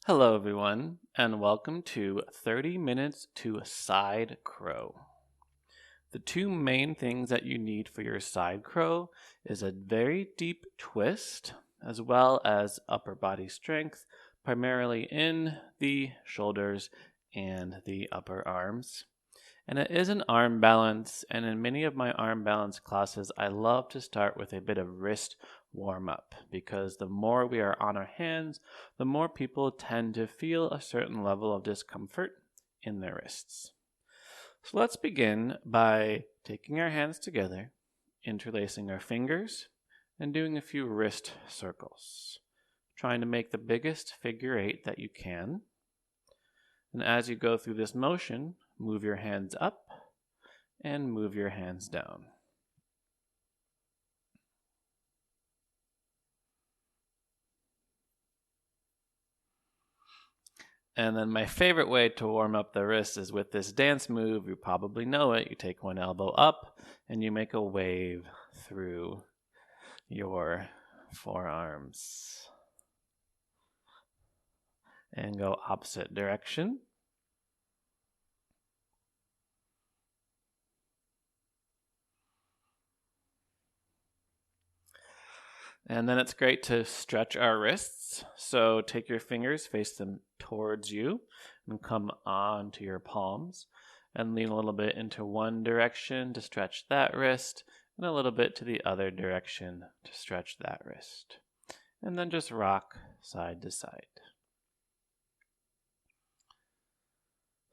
Hello, everyone, and welcome to 30 Minutes to Side Crow. The two main things that you need for your side crow is a very deep twist as well as upper body strength, primarily in the shoulders and the upper arms. And it is an arm balance, and in many of my arm balance classes, I love to start with a bit of wrist warm up because the more we are on our hands, the more people tend to feel a certain level of discomfort in their wrists. So let's begin by taking our hands together, interlacing our fingers, and doing a few wrist circles, trying to make the biggest figure eight that you can. And as you go through this motion, move your hands up and move your hands down. And then my favorite way to warm up the wrists is with this dance move. You probably know it. You take one elbow up and you make a wave through your forearms. And go opposite direction. And then it's great to stretch our wrists. So take your fingers, face them towards you, and come onto your palms. And lean a little bit into one direction to stretch that wrist, and a little bit to the other direction to stretch that wrist. And then just rock side to side.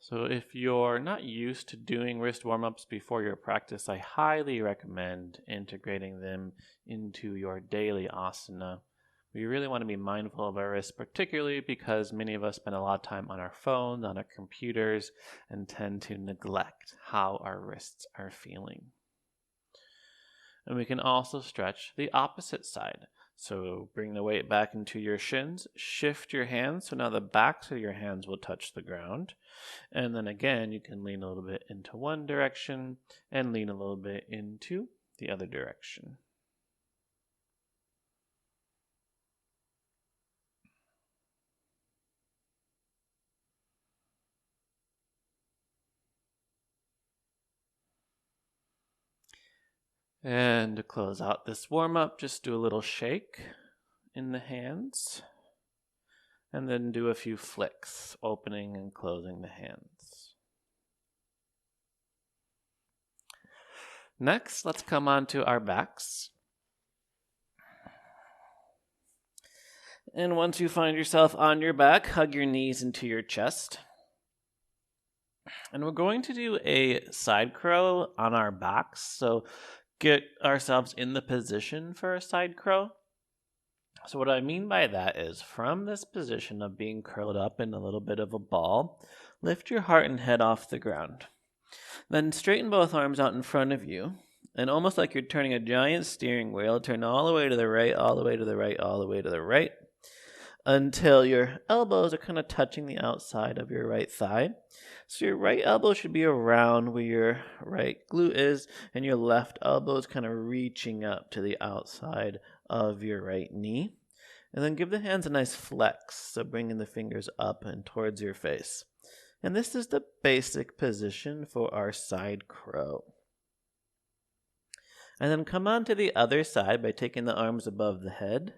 So if you're not used to doing wrist warm-ups before your practice, I highly recommend integrating them into your daily asana. We really want to be mindful of our wrists, particularly because many of us spend a lot of time on our phones, on our computers, and tend to neglect how our wrists are feeling. And we can also stretch the opposite side. So bring the weight back into your shins, shift your hands, so now the backs of your hands will touch the ground. And then again, you can lean a little bit into one direction and lean a little bit into the other direction. And to close out this warm-up, just do a little shake in the hands. And then do a few flicks, opening and closing the hands. Next, let's come on to our backs. And once you find yourself on your back, hug your knees into your chest. And we're going to do a side crow on our backs. So get ourselves in the position for a side crow. So what I mean by that is from this position of being curled up in a little bit of a ball, lift your heart and head off the ground. Then straighten both arms out in front of you. And almost like you're turning a giant steering wheel, turn all the way to the right, all the way to the right, all the way to the right, until your elbows are kind of touching the outside of your right thigh. So your right elbow should be around where your right glute is, and your left elbow is kind of reaching up to the outside of your right knee. And then give the hands a nice flex, so bringing the fingers up and towards your face. And this is the basic position for our side crow. And then come on to the other side by taking the arms above the head.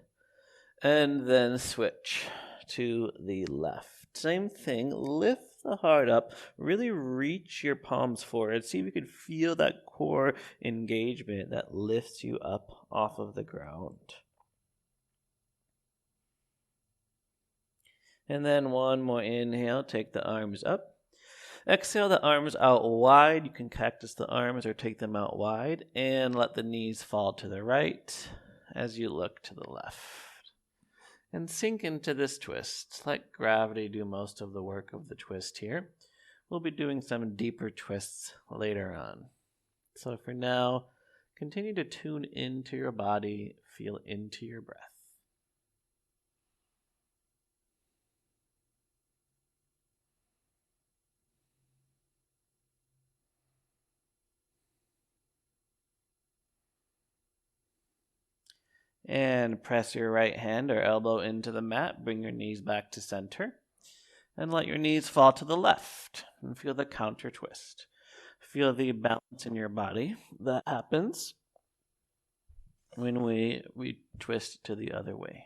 And then switch to the left. Same thing, lift the heart up, really reach your palms forward. See if you can feel that core engagement that lifts you up off of the ground. And then one more inhale, take the arms up. Exhale the arms out wide. You can cactus the arms or take them out wide. And let the knees fall to the right as you look to the left. And sink into this twist. Let gravity do most of the work of the twist here. We'll be doing some deeper twists later on. So for now, continue to tune into your body, feel into your breath. And press your right hand or elbow into the mat. Bring your knees back to center. And let your knees fall to the left and feel the counter twist. Feel the balance in your body that happens when we twist to the other way.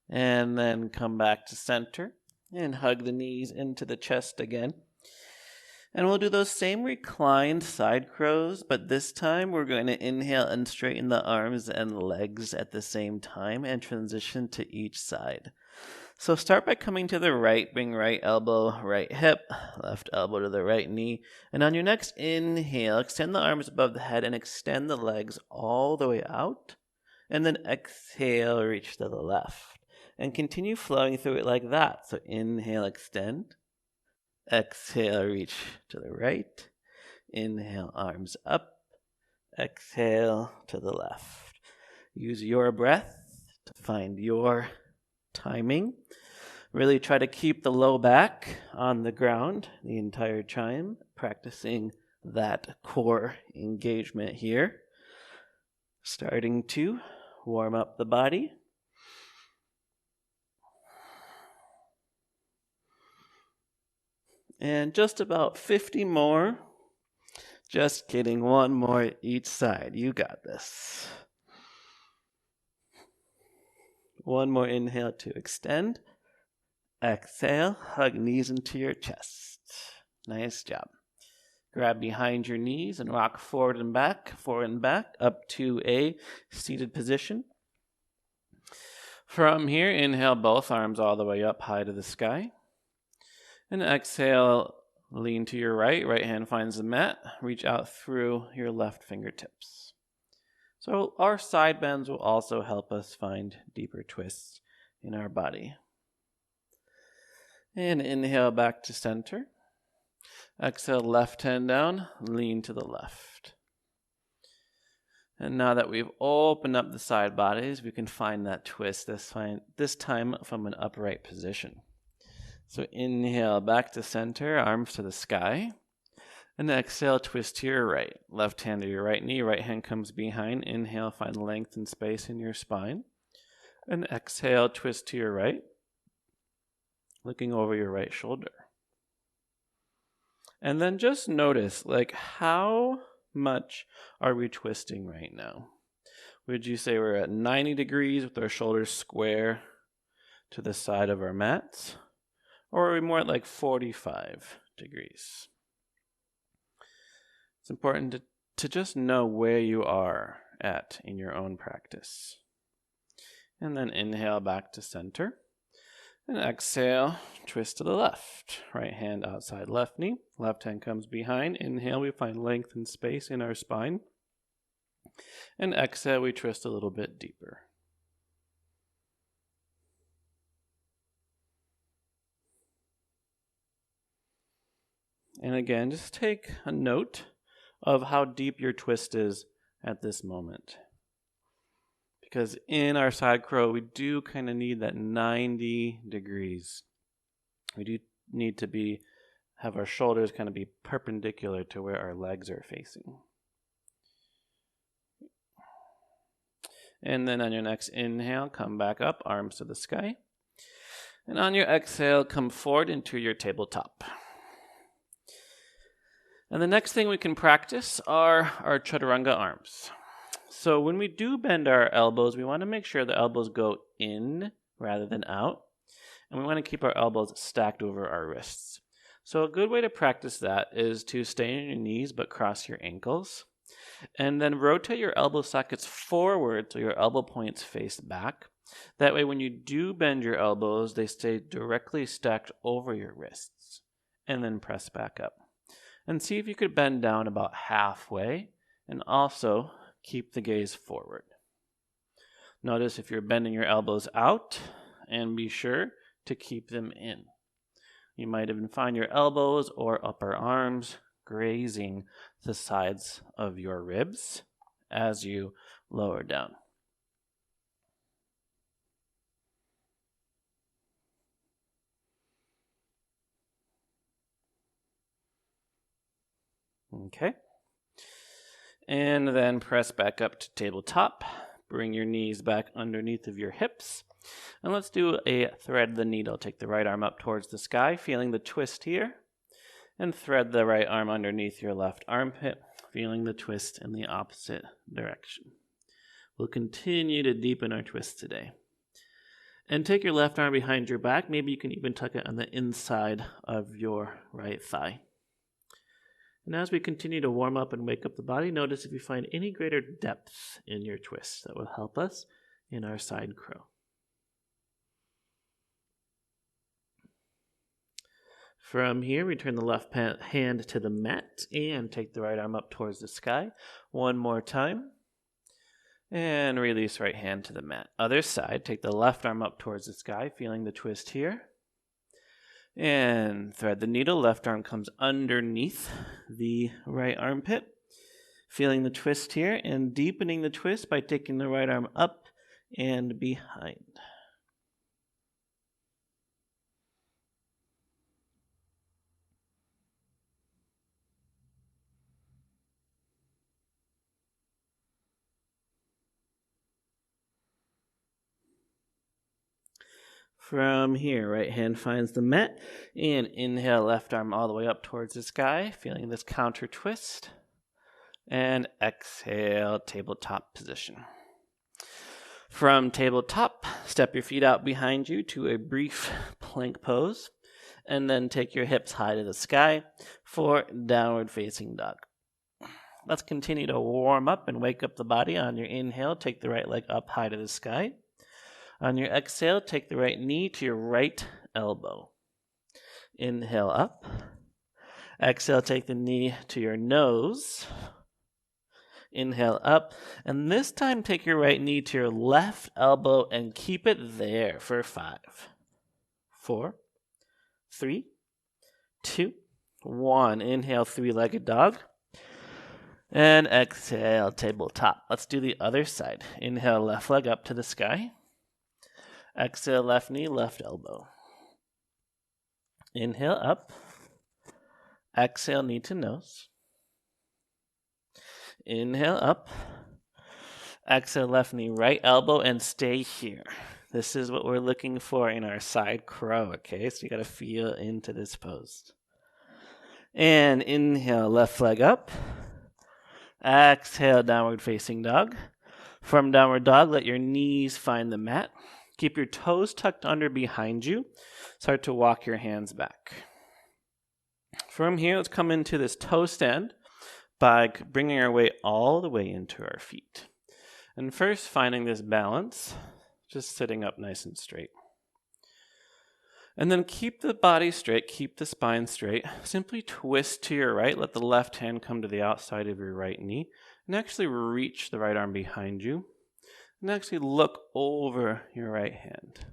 And then come back to center and hug the knees into the chest again. And we'll do those same reclined side crows, but this time we're going to inhale and straighten the arms and legs at the same time and transition to each side. So start by coming to the right, bring right elbow, right hip, left elbow to the right knee. And on your next inhale, extend the arms above the head and extend the legs all the way out. And then exhale, reach to the left. And continue flowing through it like that. So inhale, extend. Exhale, reach to the right. Inhale, arms up. Exhale to the left. Use your breath to find your timing. Really try to keep the low back on the ground the entire time, practicing that core engagement here. Starting to warm up the body. And just about 50 more. Just kidding, one more each side. You got this. One more inhale to extend. Exhale, hug knees into your chest. Nice job. Grab behind your knees and rock forward and back, up to a seated position. From here, inhale both arms all the way up high to the sky. And exhale, lean to your right. Right hand finds the mat. Reach out through your left fingertips. So our side bends will also help us find deeper twists in our body. And inhale back to center. Exhale, left hand down, lean to the left. And now that we've opened up the side bodies, we can find that twist, this time from an upright position. So inhale back to center, arms to the sky. And exhale, twist to your right. Left hand to your right knee, right hand comes behind. Inhale, find length and space in your spine. And exhale, twist to your right, looking over your right shoulder. And then just notice, how much are we twisting right now? Would you say we're at 90 degrees with our shoulders square to the side of our mats? Or are we more at 45 degrees? It's important to just know where you are at in your own practice. And then inhale back to center. And exhale, twist to the left. Right hand outside left knee. Left hand comes behind. Inhale, we find length and space in our spine. And exhale, we twist a little bit deeper. And again, just take a note of how deep your twist is at this moment. Because in our side crow, we do kind of need that 90 degrees. We do need to have our shoulders kind of be perpendicular to where our legs are facing. And then on your next inhale, come back up, arms to the sky. And on your exhale, come forward into your tabletop. And the next thing we can practice are our Chaturanga Arms. So when we do bend our elbows, we want to make sure the elbows go in rather than out. And we want to keep our elbows stacked over our wrists. So a good way to practice that is to stay on your knees but cross your ankles. And then rotate your elbow sockets forward so your elbow points face back. That way when you do bend your elbows, they stay directly stacked over your wrists. And then press back up. And see if you could bend down about halfway and also keep the gaze forward. Notice if you're bending your elbows out, and be sure to keep them in. You might even find your elbows or upper arms grazing the sides of your ribs as you lower down. Okay. And then press back up to tabletop. Bring your knees back underneath of your hips. And let's do a thread the needle. Take the right arm up towards the sky, feeling the twist here. And thread the right arm underneath your left armpit, feeling the twist in the opposite direction. We'll continue to deepen our twist today. And take your left arm behind your back. Maybe you can even tuck it on the inside of your right thigh. And as we continue to warm up and wake up the body, notice if you find any greater depth in your twist. That will help us in our side crow. From here, we turn the left hand to the mat and take the right arm up towards the sky. One more time. And release right hand to the mat. Other side, take the left arm up towards the sky, feeling the twist here. And thread the needle. Left arm comes underneath the right armpit. Feeling the twist here and deepening the twist by taking the right arm up and behind. From here, right hand finds the mat, and inhale, left arm all the way up towards the sky, feeling this counter twist, and exhale, tabletop position. From tabletop, step your feet out behind you to a brief plank pose, and then take your hips high to the sky for downward facing dog. Let's continue to warm up and wake up the body. On your inhale, take the right leg up high to the sky. On your exhale, take the right knee to your right elbow. Inhale up. Exhale, take the knee to your nose. Inhale up. And this time, take your right knee to your left elbow and keep it there for 5, 4, 3, 2, 1. Inhale, three-legged dog. And exhale, tabletop. Let's do the other side. Inhale, left leg up to the sky. Exhale, left knee, left elbow. Inhale, up. Exhale, knee to nose. Inhale, up. Exhale, left knee, right elbow, and stay here. This is what we're looking for in our side crow, okay? So you got to feel into this pose. And inhale, left leg up. Exhale, downward facing dog. From downward dog, let your knees find the mat. Keep your toes tucked under behind you. Start to walk your hands back. From here, let's come into this toe stand by bringing our weight all the way into our feet. And first, finding this balance, just sitting up nice and straight. And then keep the body straight, keep the spine straight. Simply twist to your right. Let the left hand come to the outside of your right knee. And actually reach the right arm behind you. And actually look over your right hand.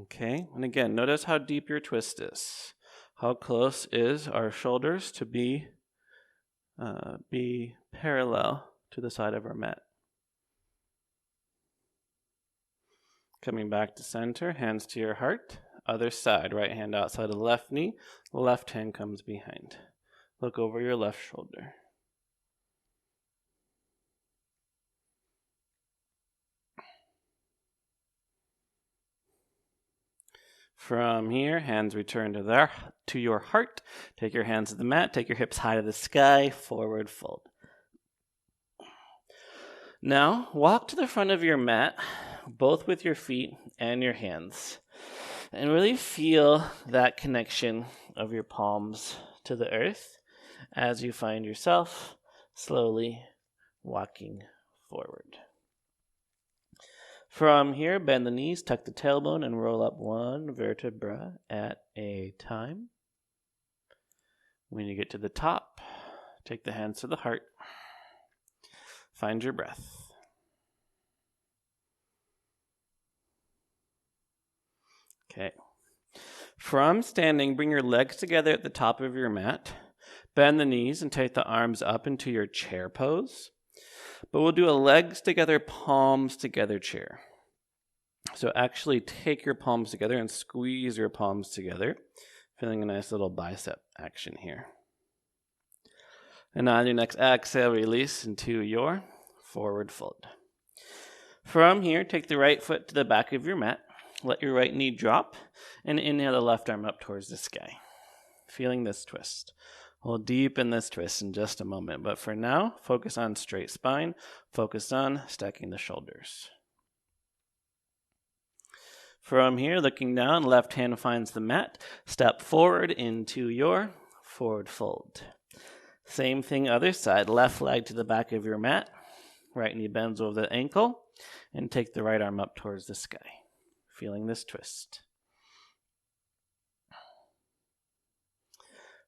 Okay, and again, notice how deep your twist is. How close is our shoulders to be parallel to the side of our mat. Coming back to center, hands to your heart. Other side, right hand outside of the left knee. Left hand comes behind. Look over your left shoulder. From here, hands return to your heart. Take your hands to the mat. Take your hips high to the sky. Forward fold. Now, walk to the front of your mat, both with your feet and your hands. And really feel that connection of your palms to the earth as you find yourself slowly walking forward. From here, bend the knees, tuck the tailbone, and roll up one vertebra at a time. When you get to the top, take the hands to the heart. Find your breath. Okay. From standing, bring your legs together at the top of your mat. Bend the knees and take the arms up into your chair pose. But we'll do a legs together, palms together chair. So actually take your palms together and squeeze your palms together, feeling a nice little bicep action here. And on your next exhale, release into your forward fold. From here, take the right foot to the back of your mat. Let your right knee drop and inhale the left arm up towards the sky. Feeling this twist. We'll deepen this twist in just a moment, but for now, focus on straight spine. Focus on stacking the shoulders. From here, looking down, left hand finds the mat. Step forward into your forward fold. Same thing, other side. Left leg to the back of your mat. Right knee bends over the ankle. And take the right arm up towards the sky. Feeling this twist.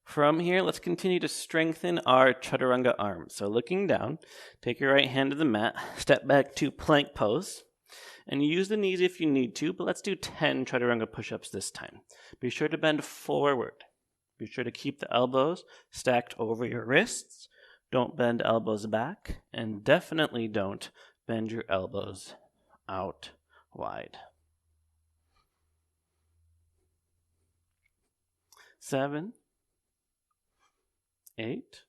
From here, let's continue to strengthen our Chaturanga arms. So looking down, take your right hand to the mat. Step back to plank pose. And use the knees if you need to, but let's do 10 Chaturanga push-ups this time. Be sure to bend forward. Be sure to keep the elbows stacked over your wrists. Don't bend elbows back, and definitely don't bend your elbows out wide. 7, 8,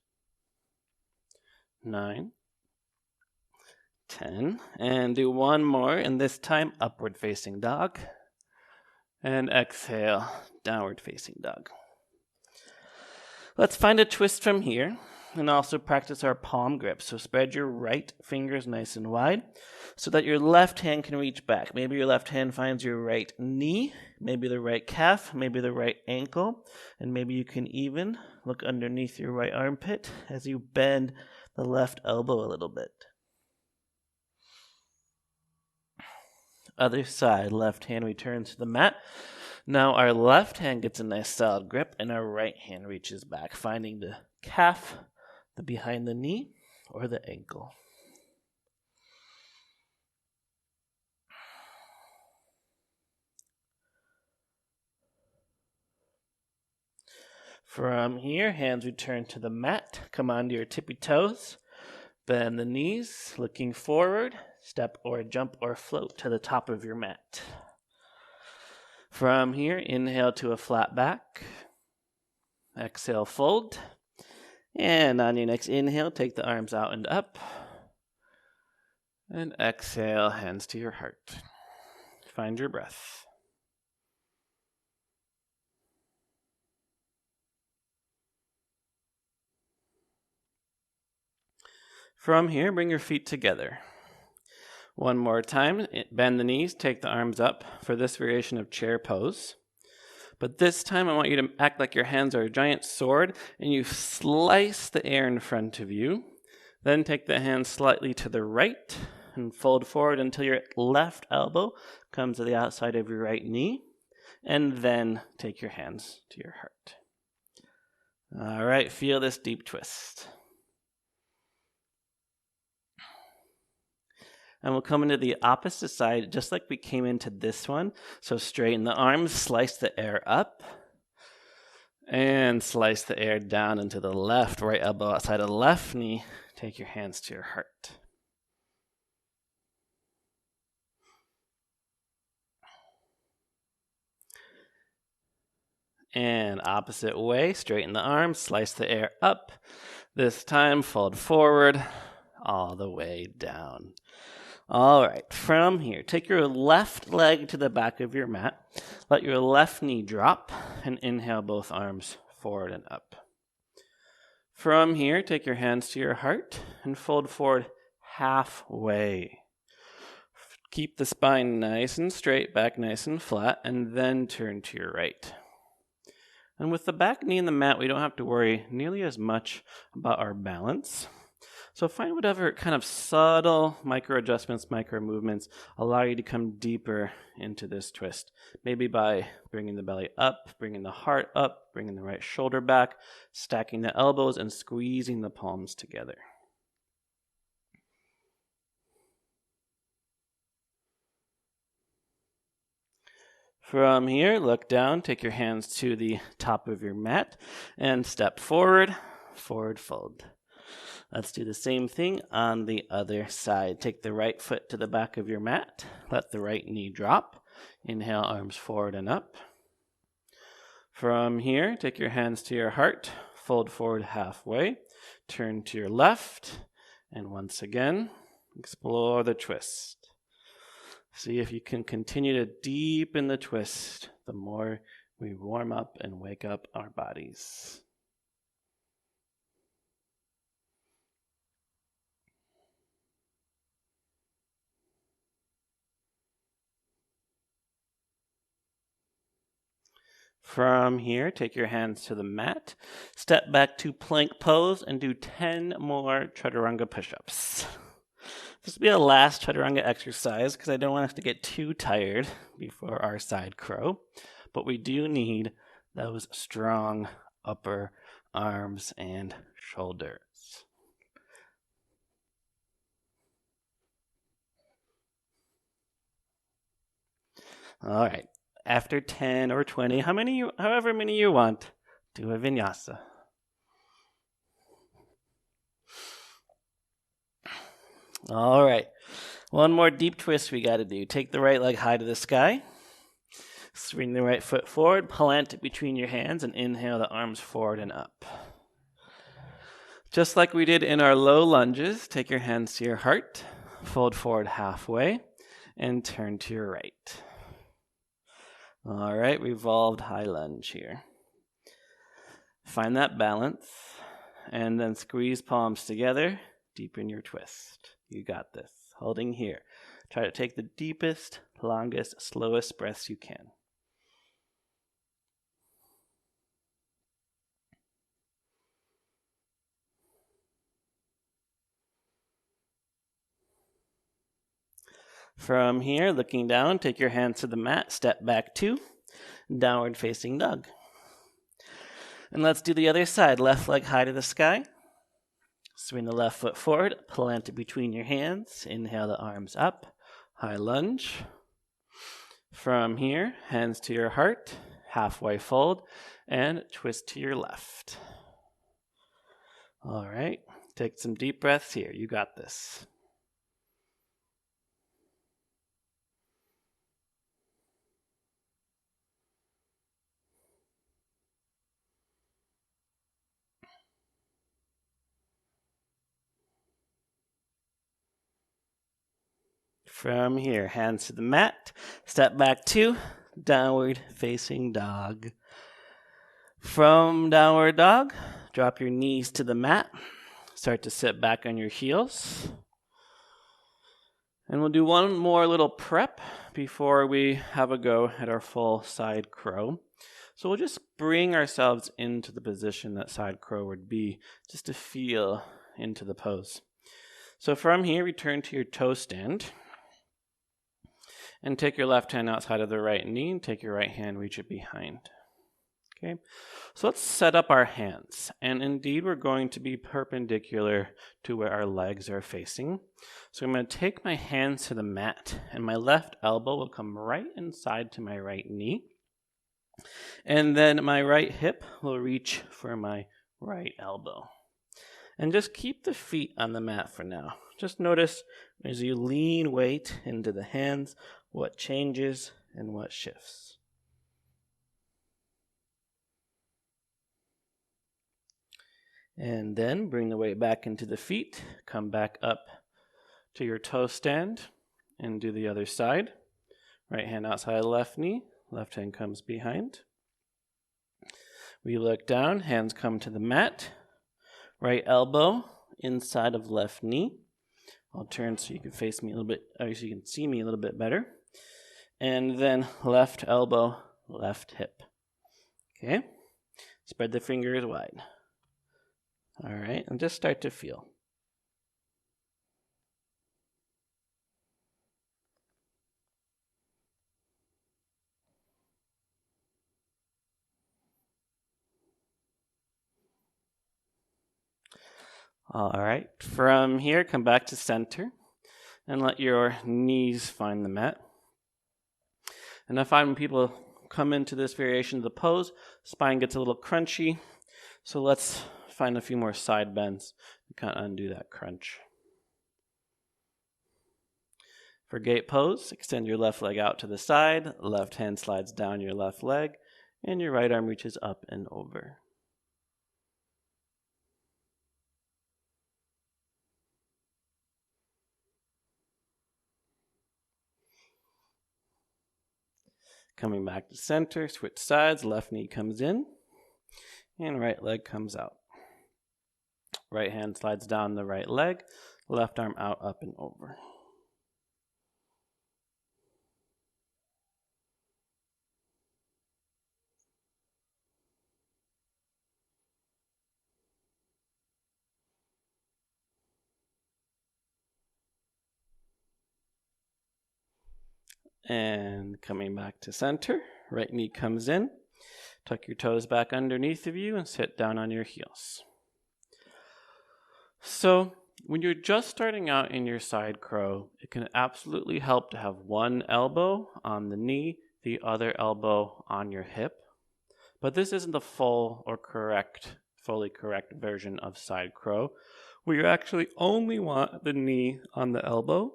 9, 10, and do one more, and this time upward facing dog, and exhale, downward facing dog. Let's find a twist from here, and also practice our palm grip. So spread your right fingers nice and wide, so that your left hand can reach back. Maybe your left hand finds your right knee, maybe the right calf, maybe the right ankle, and maybe you can even look underneath your right armpit as you bend the left elbow a little bit. Other side, left hand returns to the mat. Now our left hand gets a nice solid grip and our right hand reaches back, finding the calf, the behind the knee, or the ankle. From here, hands return to the mat. Come onto your tippy toes. Bend the knees, looking forward. Step or jump or float to the top of your mat. From here, inhale to a flat back. Exhale, fold. And on your next inhale, take the arms out and up. And exhale, hands to your heart. Find your breath. From here, bring your feet together. One more time, bend the knees, take the arms up for this variation of chair pose. But this time I want you to act like your hands are a giant sword and you slice the air in front of you. Then take the hands slightly to the right and fold forward until your left elbow comes to the outside of your right knee. And then take your hands to your heart. All right, feel this deep twist. And we'll come into the opposite side, just like we came into this one. So straighten the arms, slice the air up, and slice the air down into the left, right elbow outside of the left knee. Take your hands to your heart. And opposite way, straighten the arms, slice the air up. This time, fold forward, all the way down. All right, from here, take your left leg to the back of your mat. Let your left knee drop and inhale both arms forward and up. From here, take your hands to your heart and fold forward halfway. Keep the spine nice and straight, back nice and flat, and then turn to your right. And with the back knee in the mat, we don't have to worry nearly as much about our balance. So find whatever kind of subtle micro adjustments, micro movements allow you to come deeper into this twist. Maybe by bringing the belly up, bringing the heart up, bringing the right shoulder back, stacking the elbows, and squeezing the palms together. From here, look down, take your hands to the top of your mat, and step forward, forward fold. Let's do the same thing on the other side. Take the right foot to the back of your mat. Let the right knee drop. Inhale, arms forward and up. From here, take your hands to your heart. Fold forward halfway. turn to your left, and once again, explore the twist. See if you can continue to deepen the twist the more we warm up and wake up our bodies. From here, take your hands to the mat, step back to plank pose, and do 10 more Chaturanga push-ups. This will be the last Chaturanga exercise because I don't want us to get too tired before our side crow, but we do need those strong upper arms and shoulders. All right. After 10 or 20, however many you want, do a vinyasa. All right. One more deep twist we got to do. Take the right leg high to the sky. Swing the right foot forward, plant it between your hands, and inhale the arms forward and up. Just like we did in our low lunges, take your hands to your heart, fold forward halfway, and turn to your right. All right, revolved high lunge here. Find that balance, and then squeeze palms together, deepen your twist. You got this. Holding here. Try to take the deepest, longest, slowest breaths you can. From here, looking down, take your hands to the mat, step back 2, downward facing dog. And let's do the other side. Left leg high to the sky. Swing the left foot forward, plant it between your hands. Inhale the arms up, high lunge. From here, hands to your heart, halfway fold, and twist to your left. All right, take some deep breaths here. You got this. From here, hands to the mat, step back 2, downward facing dog. From downward dog, drop your knees to the mat, start to sit back on your heels. And we'll do one more little prep before we have a go at our full side crow. So we'll just bring ourselves into the position that side crow would be, just to feel into the pose. So from here, return to your toe stand. And take your left hand outside of the right knee and take your right hand, reach it behind. Okay, so let's set up our hands. And indeed, we're going to be perpendicular to where our legs are facing. So I'm going to take my hands to the mat, and my left elbow will come right inside to my right knee. And then my right hip will reach for my right elbow. And just keep the feet on the mat for now. Just notice as you lean weight into the hands, what changes and what shifts. And then bring the weight back into the feet. Come back up to your toe stand and do the other side. Right hand outside of the left knee. Left hand comes behind. We look down. Hands come to the mat. Right elbow inside of left knee. I'll turn so you can face me a little bit, or so you can see me a little bit better. And then left elbow, left hip. Okay? Spread the fingers wide. All right, and just start to feel. All right, from here, come back to center and let your knees find the mat. And I find when people come into this variation of the pose, spine gets a little crunchy. So let's find a few more side bends to kind of undo that crunch. For gate pose, extend your left leg out to the side, left hand slides down your left leg, and your right arm reaches up and over. Coming back to center, switch sides, left knee comes in, and right leg comes out. Right hand slides down the right leg, left arm out, up and over. And coming back to center, right knee comes in, tuck your toes back underneath of you and sit down on your heels. So when you're just starting out in your side crow, it can absolutely help to have one elbow on the knee, the other elbow on your hip. But this isn't the fully correct version of side crow, where you actually only want the knee on the elbow.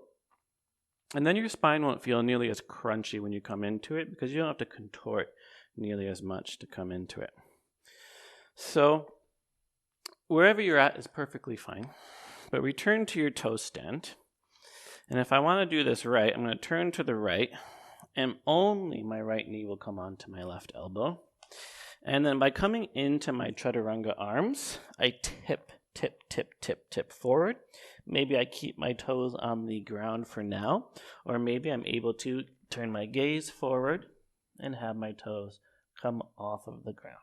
And then your spine won't feel nearly as crunchy when you come into it because you don't have to contort nearly as much to come into it. So wherever you're at is perfectly fine. But return to your toe stand. And if I want to do this right, I'm going to turn to the right, and only my right knee will come onto my left elbow. And then by coming into my Chaturanga arms, I tip forward. Maybe I keep my toes on the ground for now, or maybe I'm able to turn my gaze forward and have my toes come off of the ground.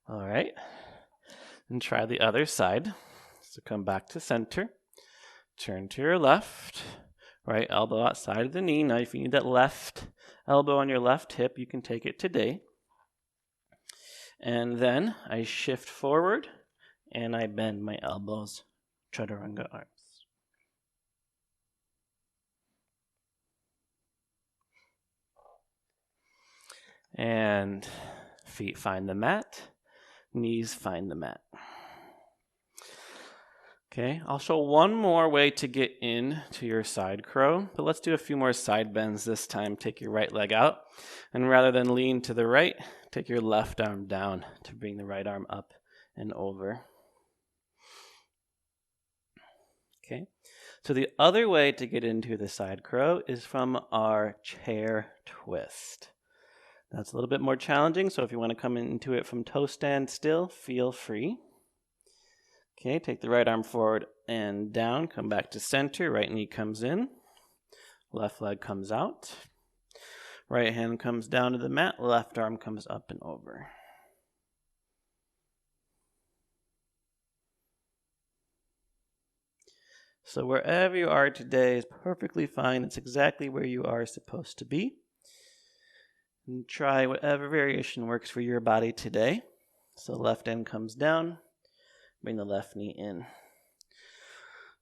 All right, and try the other side. So come back to center, turn to your left, right elbow outside of the knee. Now if you need that left elbow on your left hip, you can take it today. And then I shift forward and I bend my elbows, Chaturanga arms. And feet find the mat, knees find the mat. Okay, I'll show one more way to get into your side crow, but let's do a few more side bends this time. Take your right leg out, and rather than lean to the right, take your left arm down to bring the right arm up and over. Okay, so the other way to get into the side crow is from our chair twist. That's a little bit more challenging, so if you want to come into it from toe stand still, feel free. Okay, take the right arm forward and down, come back to center, right knee comes in, left leg comes out, right hand comes down to the mat, left arm comes up and over. So wherever you are today is perfectly fine. It's exactly where you are supposed to be. And try whatever variation works for your body today. So left hand comes down. Bring the left knee in.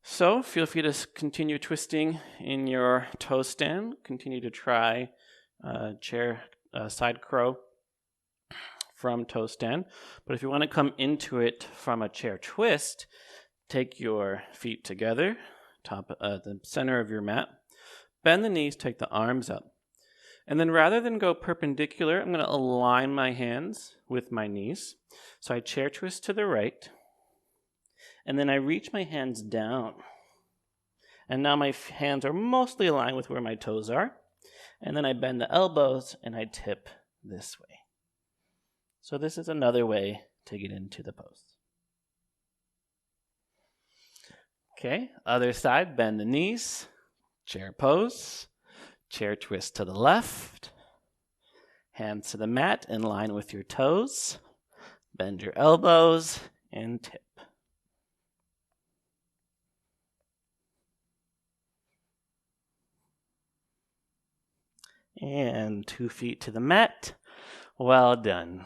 So feel free to continue twisting in your toe stand. Continue to try chair side crow from toe stand. But if you want to come into it from a chair twist, take your feet together, the center of your mat. Bend the knees, take the arms up. And then rather than go perpendicular, I'm going to align my hands with my knees. So I chair twist to the right. And then I reach my hands down. And now my hands are mostly aligned with where my toes are. And then I bend the elbows and I tip this way. So this is another way to get into the pose. Okay, other side, bend the knees, chair pose, chair twist to the left, hands to the mat in line with your toes, bend your elbows and tip. And 2 feet to the mat. Well done.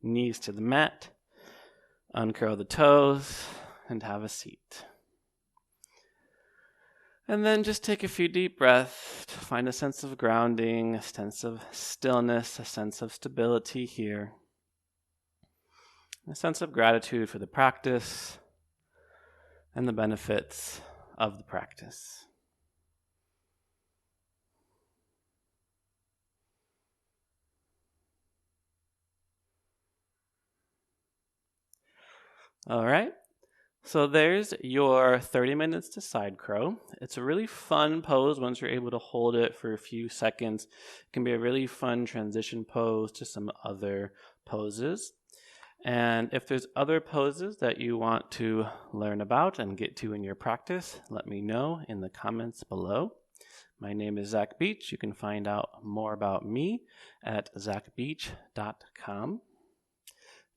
Knees to the mat. Uncurl the toes and have a seat. And then just take a few deep breaths to find a sense of grounding, a sense of stillness, a sense of stability here. A sense of gratitude for the practice and the benefits of the practice. All right, So there's your 30 minutes to side crow. It's a really fun pose once you're able to hold it for a few seconds. It can be a really fun transition pose to some other poses. And if there's other poses that you want to learn about and get to in your practice, let me know in the comments below. My name is Zach Beach. You can find out more about me at zachbeach.com.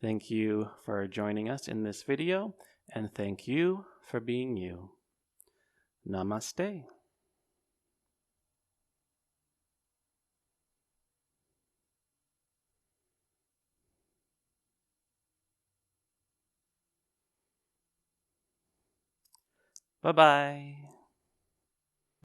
Thank you for joining us in this video, and thank you for being you. Namaste. Bye-bye.